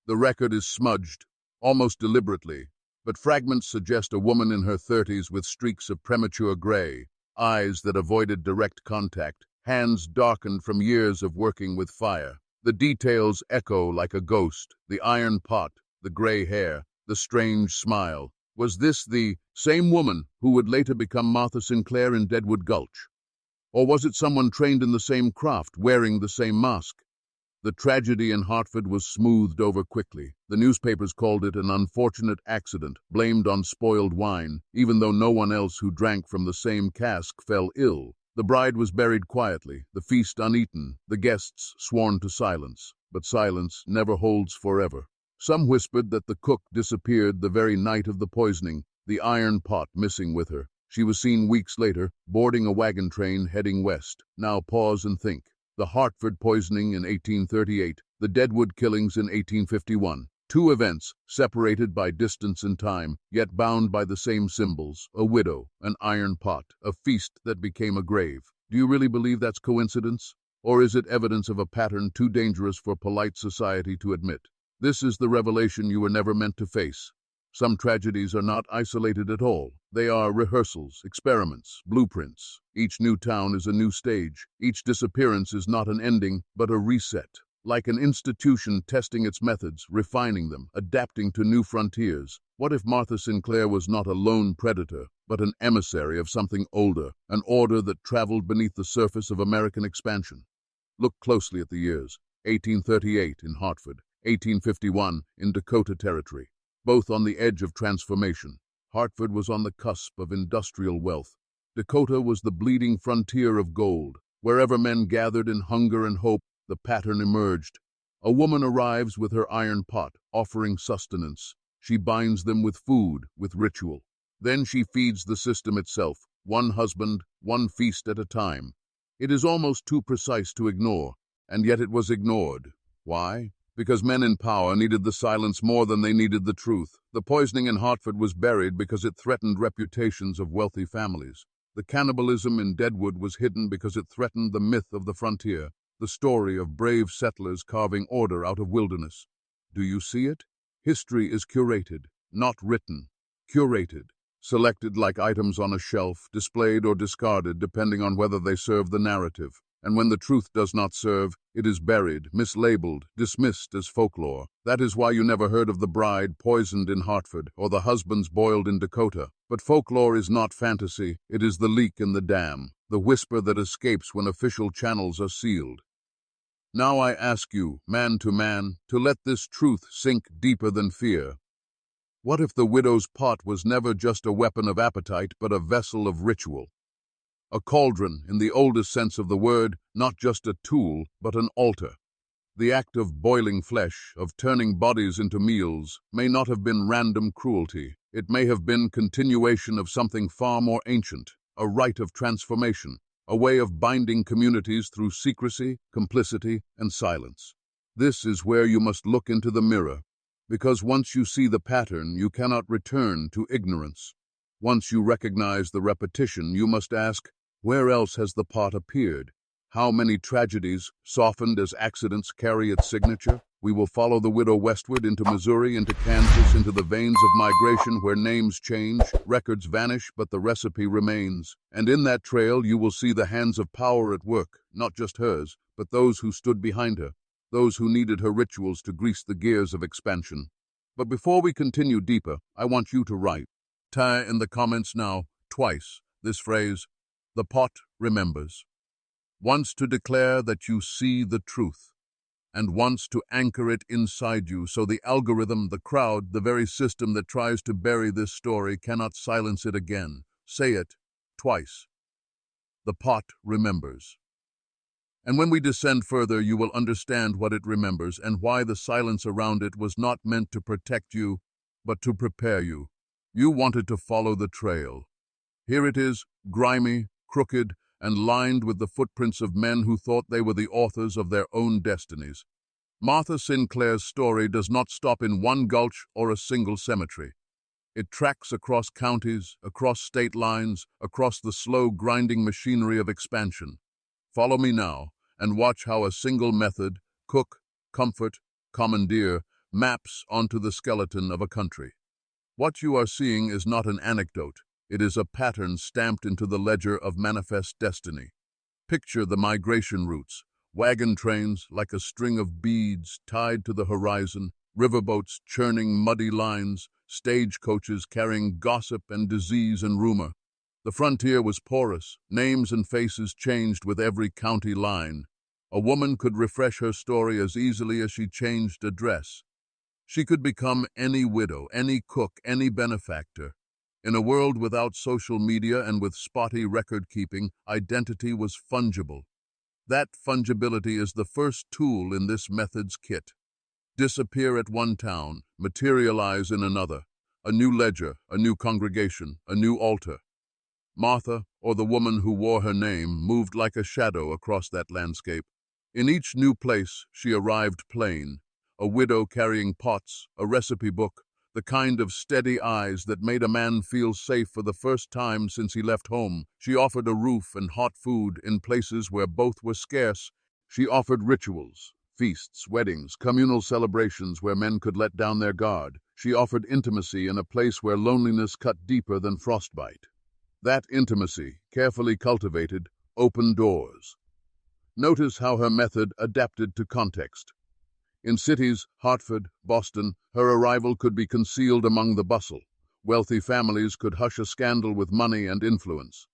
S1: The record is smudged, almost deliberately, but fragments suggest a woman in her 30s with streaks of premature gray, eyes that avoided direct contact, hands darkened from years of working with fire. The details echo like a ghost, the iron pot, the gray hair, the strange smile. Was this the same woman who would later become Martha Sinclair in Deadwood Gulch? Or was it someone trained in the same craft, wearing the same mask? The tragedy in Hartford was smoothed over quickly. The newspapers called it an unfortunate accident, blamed on spoiled wine, even though no one else who drank from the same cask fell ill. The bride was buried quietly, the feast uneaten, the guests sworn to silence. But silence never holds forever. Some whispered that the cook disappeared the very night of the poisoning, the iron pot missing with her. She was seen weeks later, boarding a wagon train heading west. Now pause and think. The Hartford poisoning in 1838, the Deadwood killings in 1851. 2 events, separated by distance and time, yet bound by the same symbols, a widow, an iron pot, a feast that became a grave. Do you really believe that's coincidence? Or is it evidence of a pattern too dangerous for polite society to admit? This is the revelation you were never meant to face. Some tragedies are not isolated at all. They are rehearsals, experiments, blueprints. Each new town is a new stage. Each disappearance is not an ending, but a reset. Like an institution testing its methods, refining them, adapting to new frontiers. What if Martha Sinclair was not a lone predator, but an emissary of something older, an order that traveled beneath the surface of American expansion? Look closely at the years. 1838 in Hartford, 1851 in Dakota Territory. Both on the edge of transformation. Hartford was on the cusp of industrial wealth. Dakota was the bleeding frontier of gold. Wherever men gathered in hunger and hope, the pattern emerged. A woman arrives with her iron pot, offering sustenance. She binds them with food, with ritual. Then she feeds the system itself, one husband, one feast at a time. It is almost too precise to ignore, and yet it was ignored. Why? Because men in power needed the silence more than they needed the truth. The poisoning in Hartford was buried because it threatened reputations of wealthy families. The cannibalism in Deadwood was hidden because it threatened the myth of the frontier, the story of brave settlers carving order out of wilderness. Do you see it? History is curated, not written. Curated, selected like items on a shelf, displayed or discarded depending on whether they serve the narrative. And when the truth does not serve, it is buried, mislabeled, dismissed as folklore. That is why you never heard of the bride poisoned in Hartford or the husbands boiled in Dakota. But folklore is not fantasy, it is the leak in the dam, the whisper that escapes when official channels are sealed. Now I ask you, man, to let this truth sink deeper than fear. What if the widow's pot was never just a weapon of appetite, but a vessel of ritual? A cauldron, in the oldest sense of the word, not just a tool, but an altar. The act of boiling flesh, of turning bodies into meals, may not have been random cruelty. It may have been continuation of something far more ancient, a rite of transformation, a way of binding communities through secrecy, complicity, and silence. This is where you must look into the mirror, because once you see the pattern, you cannot return to ignorance. Once you recognize the repetition, you must ask, where else has the pot appeared? How many tragedies, softened as accidents, carry its signature? We will follow the widow westward into Missouri, into Kansas, into the veins of migration where names change, records vanish, but the recipe remains. And in that trail you will see the hands of power at work, not just hers, but those who stood behind her, those who needed her rituals to grease the gears of expansion. But before we continue deeper, I want you to write. Tag in the comments now, twice, this phrase, the pot remembers. Once to declare that you see the truth, and once to anchor it inside you so the algorithm, the crowd, the very system that tries to bury this story cannot silence it again. Say it twice. The pot remembers. And when we descend further, you will understand what it remembers and why the silence around it was not meant to protect you, but to prepare you. You wanted to follow the trail. Here it is, grimy, crooked, and lined with the footprints of men who thought they were the authors of their own destinies. Martha Sinclair's story does not stop in one gulch or a single cemetery. It tracks across counties, across state lines, across the slow grinding machinery of expansion. Follow me now and watch how a single method, cook, comfort, commandeer, maps onto the skeleton of a country. What you are seeing is not an anecdote. It is a pattern stamped into the ledger of manifest destiny. Picture the migration routes, wagon trains like a string of beads tied to the horizon, riverboats churning muddy lines, stagecoaches carrying gossip and disease and rumor. The frontier was porous, names and faces changed with every county line. A woman could refresh her story as easily as she changed a dress. She could become any widow, any cook, any benefactor. In a world without social media and with spotty record-keeping, identity was fungible. That fungibility is the first tool in this method's kit. Disappear at one town, materialize in another. A new ledger, a new congregation, a new altar. Martha, or the woman who wore her name, moved like a shadow across that landscape. In each new place, she arrived plain. A widow carrying pots, a recipe book, the kind of steady eyes that made a man feel safe for the first time since he left home. She offered a roof and hot food in places where both were scarce. She offered rituals, feasts, weddings, communal celebrations where men could let down their guard. She offered intimacy in a place where loneliness cut deeper than frostbite. That intimacy, carefully cultivated, opened doors. Notice how her method adapted to context. In cities, Hartford, Boston, her arrival could be concealed among the bustle. Wealthy families could hush a scandal with money and influence.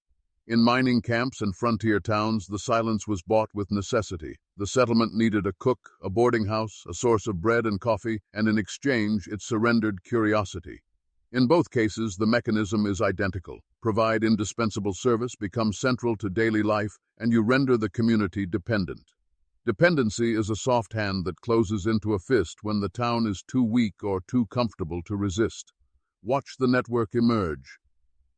S1: In mining camps and frontier towns, the silence was bought with necessity. The settlement needed a cook, a boarding house, a source of bread and coffee, and in exchange it surrendered curiosity. In both cases, the mechanism is identical. Provide indispensable service, become central to daily life, and you render the community dependent. Dependency is a soft hand that closes into a fist when the town is too weak or too comfortable to resist. Watch the network emerge.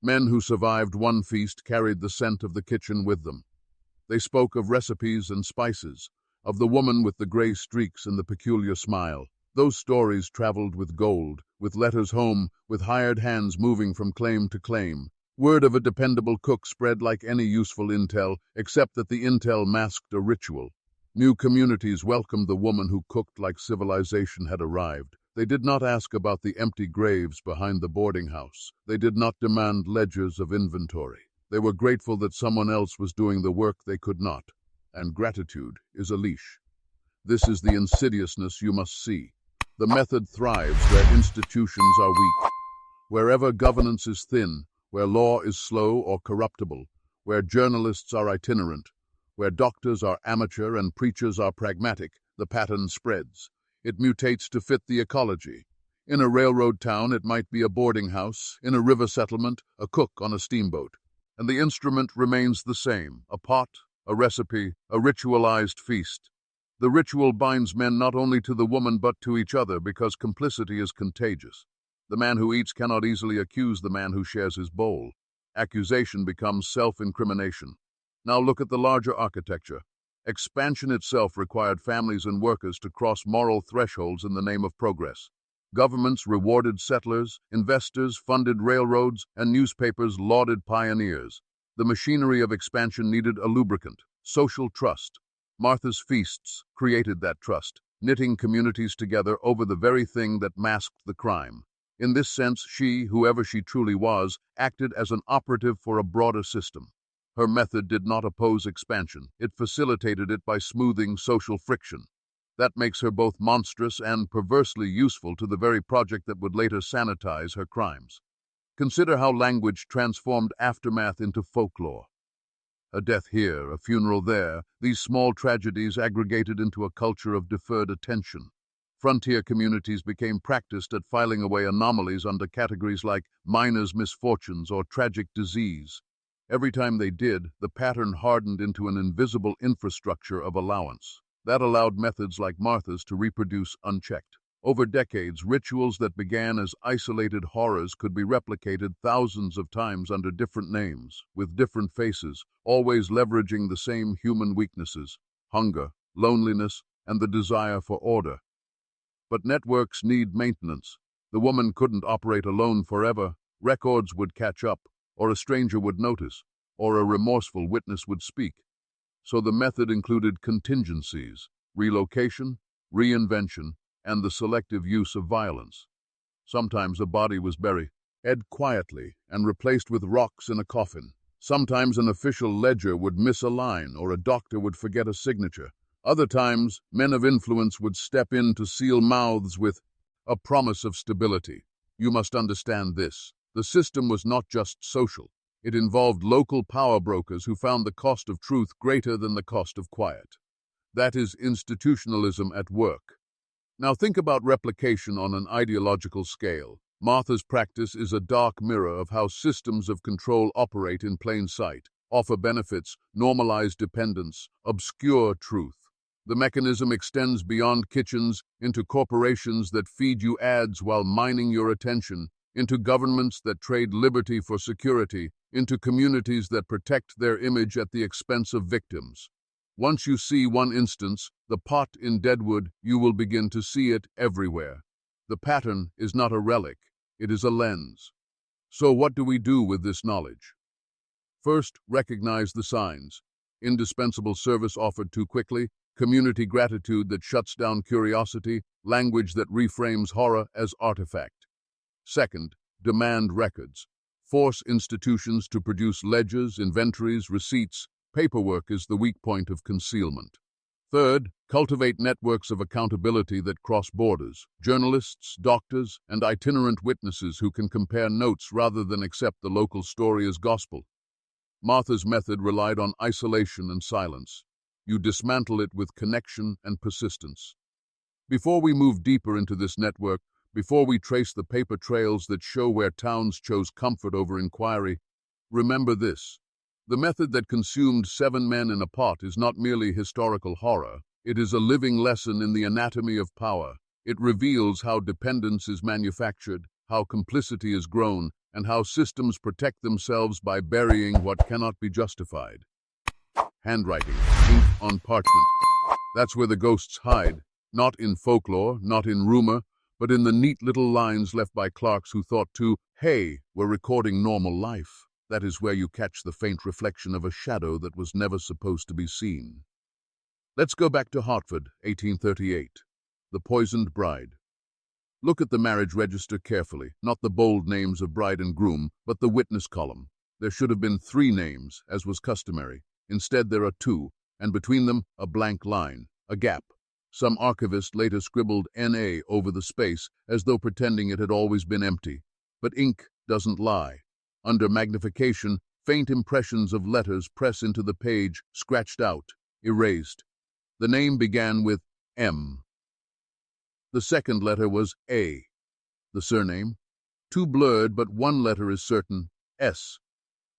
S1: Men who survived one feast carried the scent of the kitchen with them. They spoke of recipes and spices, of the woman with the gray streaks and the peculiar smile. Those stories traveled with gold, with letters home, with hired hands moving from claim to claim. Word of a dependable cook spread like any useful intel, except that the intel masked a ritual. New communities welcomed the woman who cooked like civilization had arrived. They did not ask about the empty graves behind the boarding house. They did not demand ledgers of inventory. They were grateful that someone else was doing the work they could not. And gratitude is a leash. This is the insidiousness you must see. The method thrives where institutions are weak. Wherever governance is thin, where law is slow or corruptible, where journalists are itinerant, where doctors are amateur and preachers are pragmatic, the pattern spreads. It mutates to fit the ecology. In a railroad town, it might be a boarding house. In a river settlement, a cook on a steamboat. And the instrument remains the same, a pot, a recipe, a ritualized feast. The ritual binds men not only to the woman but to each other because complicity is contagious. The man who eats cannot easily accuse the man who shares his bowl. Accusation becomes self-incrimination. Now look at the larger architecture. Expansion itself required families and workers to cross moral thresholds in the name of progress. Governments rewarded settlers, investors funded railroads, and newspapers lauded pioneers. The machinery of expansion needed a lubricant, social trust. Martha's feasts created that trust, knitting communities together over the very thing that masked the crime. In this sense, she, whoever she truly was, acted as an operative for a broader system. Her method did not oppose expansion. It facilitated it by smoothing social friction. That makes her both monstrous and perversely useful to the very project that would later sanitize her crimes. Consider how language transformed aftermath into folklore. A death here, a funeral there, these small tragedies aggregated into a culture of deferred attention. Frontier communities became practiced at filing away anomalies under categories like miners' misfortunes or tragic disease. Every time they did, the pattern hardened into an invisible infrastructure of allowance. That allowed methods like Martha's to reproduce unchecked. Over decades, rituals that began as isolated horrors could be replicated thousands of times under different names, with different faces, always leveraging the same human weaknesses: hunger, loneliness, and the desire for order. But networks need maintenance. The woman couldn't operate alone forever. Records would catch up, or a stranger would notice, or a remorseful witness would speak. So the method included contingencies, relocation, reinvention, and the selective use of violence. Sometimes a body was buried quietly and replaced with rocks in a coffin. Sometimes an official ledger would miss a line or a doctor would forget a signature. Other times, men of influence would step in to seal mouths with a promise of stability. You must understand this. The system was not just social. It involved local power brokers who found the cost of truth greater than the cost of quiet. That is institutionalism at work. Now think about replication on an ideological scale. Martha's practice is a dark mirror of how systems of control operate in plain sight, offer benefits, normalize dependence, obscure truth. The mechanism extends beyond kitchens into corporations that feed you ads while mining your attention, into governments that trade liberty for security, into communities that protect their image at the expense of victims. Once you see one instance, the pot in Deadwood, you will begin to see it everywhere. The pattern is not a relic, it is a lens. So what do we do with this knowledge? First, recognize the signs. Indispensable service offered too quickly, community gratitude that shuts down curiosity, language that reframes horror as artifact. Second, demand records. Force institutions to produce ledgers, inventories, receipts. Paperwork is the weak point of concealment. Third, cultivate networks of accountability that cross borders. Journalists, doctors, and itinerant witnesses who can compare notes rather than accept the local story as gospel. Martha's method relied on isolation and silence. You dismantle it with connection and persistence. Before we move deeper into this network, Before we trace the paper trails that show where towns chose comfort over inquiry, remember this. The method that consumed 7 men in a pot is not merely historical horror. It is a living lesson in the anatomy of power. It reveals how dependence is manufactured, how complicity is grown, and how systems protect themselves by burying what cannot be justified. Handwriting, ink on parchment. That's where the ghosts hide, not in folklore, not in rumor, but in the neat little lines left by clerks who thought to, hey, we're recording normal life. That is where you catch the faint reflection of a shadow that was never supposed to be seen. Let's go back to Hartford, 1838. The Poisoned Bride. Look at the marriage register carefully, not the bold names of bride and groom, but the witness column. There should have been 3 names, as was customary. Instead, there are 2, and between them, a blank line, a gap. Some archivist later scribbled N.A. over the space, as though pretending it had always been empty. But ink doesn't lie. Under magnification, faint impressions of letters press into the page, scratched out, erased. The name began with M. The second letter was A. The surname? Too blurred, but one letter is certain, S.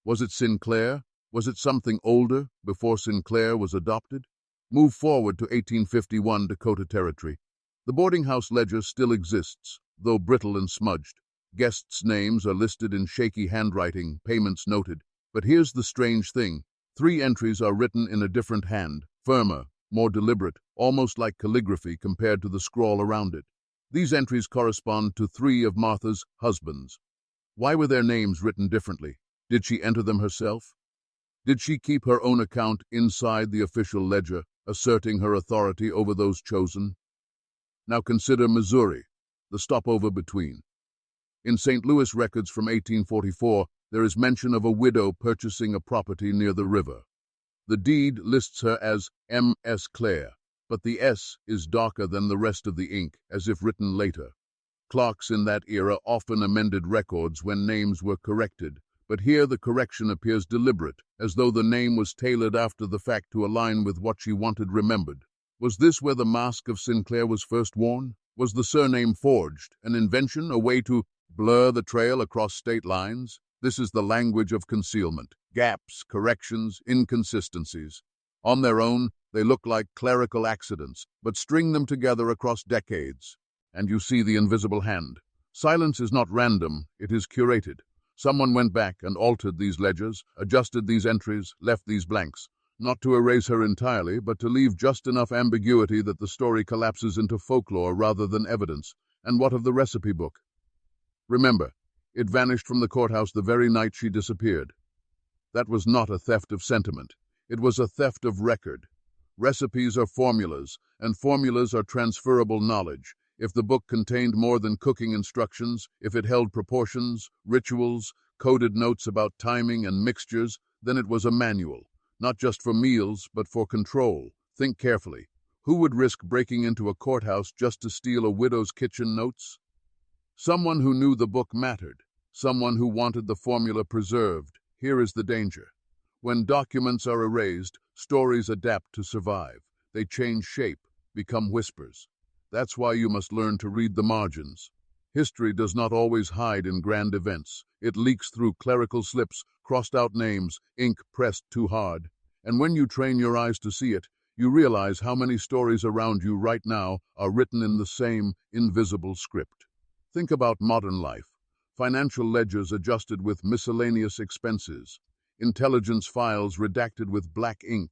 S1: Was it Sinclair? Was it something older, before Sinclair was adopted? Move forward to 1851 Dakota Territory. The boarding house ledger still exists, though brittle and smudged. Guests' names are listed in shaky handwriting, payments noted. But here's the strange thing. 3 entries are written in a different hand, firmer, more deliberate, almost like calligraphy compared to the scrawl around it. These entries correspond to 3 of Martha's husbands. Why were their names written differently? Did she enter them herself? Did she keep her own account inside the official ledger, asserting her authority over those chosen? Now consider Missouri, the stopover between. In St. Louis records from 1844, there is mention of a widow purchasing a property near the river. The deed lists her as M.S. Clare, but the S is darker than the rest of the ink, as if written later. Clerks in that era often amended records when names were corrected, but here the correction appears deliberate, as though the name was tailored after the fact to align with what she wanted remembered. Was this where the mask of Sinclair was first worn? Was the surname forged, an invention, a way to blur the trail across state lines? This is the language of concealment. Gaps, corrections, inconsistencies. On their own, they look like clerical accidents, but string them together across decades, and you see the invisible hand. Silence is not random, it is curated. Someone went back and altered these ledgers, adjusted these entries, left these blanks, not to erase her entirely, but to leave just enough ambiguity that the story collapses into folklore rather than evidence. And what of the recipe book? Remember, it vanished from the courthouse the very night she disappeared. That was not a theft of sentiment. It was a theft of record. Recipes are formulas, and formulas are transferable knowledge. If the book contained more than cooking instructions, if it held proportions, rituals, coded notes about timing and mixtures, then it was a manual, not just for meals, but for control. Think carefully. Who would risk breaking into a courthouse just to steal a widow's kitchen notes? Someone who knew the book mattered, someone who wanted the formula preserved. Here is the danger. When documents are erased, stories adapt to survive. They change shape, become whispers. That's why you must learn to read the margins. History does not always hide in grand events. It leaks through clerical slips, crossed-out names, ink pressed too hard. And when you train your eyes to see it, you realize how many stories around you right now are written in the same invisible script. Think about modern life. Financial ledgers adjusted with miscellaneous expenses. Intelligence files redacted with black ink.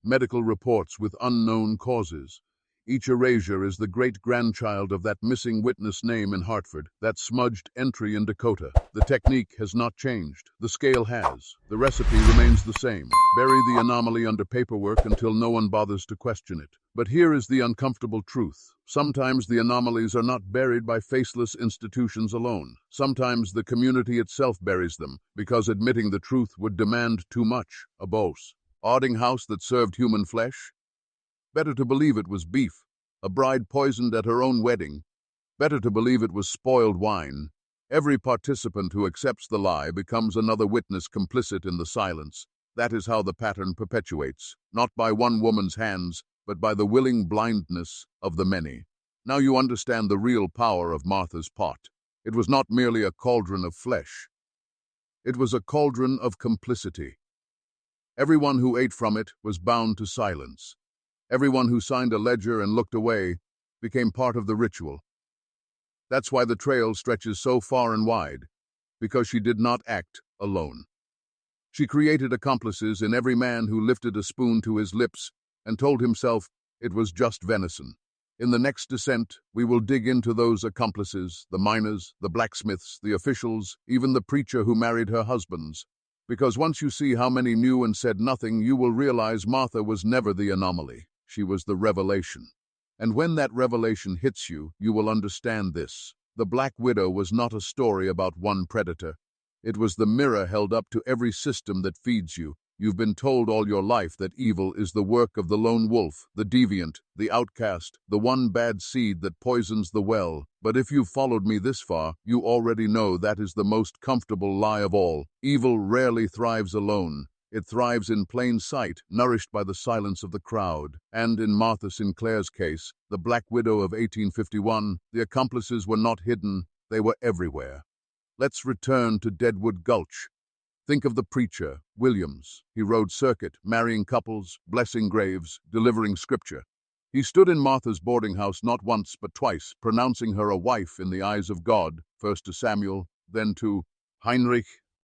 S1: Medical reports with unknown causes. Each erasure is the great-grandchild of that missing witness name in Hartford, that smudged entry in Dakota. The technique has not changed. The scale has. The recipe remains the same. Bury the anomaly under paperwork until no one bothers to question it. But here is the uncomfortable truth. Sometimes the anomalies are not buried by faceless institutions alone. Sometimes the community itself buries them, because admitting the truth would demand too much. A boss. Odding house that served human flesh? Better to believe it was beef, a bride poisoned at her own wedding. Better to believe it was spoiled wine. Every participant who accepts the lie becomes another witness complicit in the silence. That is how the pattern perpetuates, not by one woman's hands, but by the willing blindness of the many. Now you understand the real power of Martha's pot. It was not merely a cauldron of flesh. It was a cauldron of complicity. Everyone who ate from it was bound to silence. Everyone who signed a ledger and looked away became part of the ritual. That's why the trail stretches so far and wide, because she did not act alone. She created accomplices in every man who lifted a spoon to his lips and told himself it was just venison. In the next descent, we will dig into those accomplices, the miners, the blacksmiths, the officials, even the preacher who married her husbands. Because once you see how many knew and said nothing, you will realize Martha was never the anomaly. She was the revelation. And when that revelation hits you, you will understand this. The Black Widow was not a story about one predator. It was the mirror held up to every system that feeds you. You've been told all your life that evil is the work of the lone wolf, the deviant, the outcast, the one bad seed that poisons the well. But if you've followed me this far, you already know that is the most comfortable lie of all. Evil rarely thrives alone. It thrives in plain sight, nourished by the silence of the crowd. And in Martha Sinclair's case, the Black Widow of 1851, the accomplices were not hidden, they were everywhere. Let's return to Deadwood Gulch. Think of the preacher, Williams. He rode circuit, marrying couples, blessing graves, delivering scripture. He stood in Martha's boarding house not once but twice, pronouncing her a wife in the eyes of God, first to Samuel, then to Heinrich,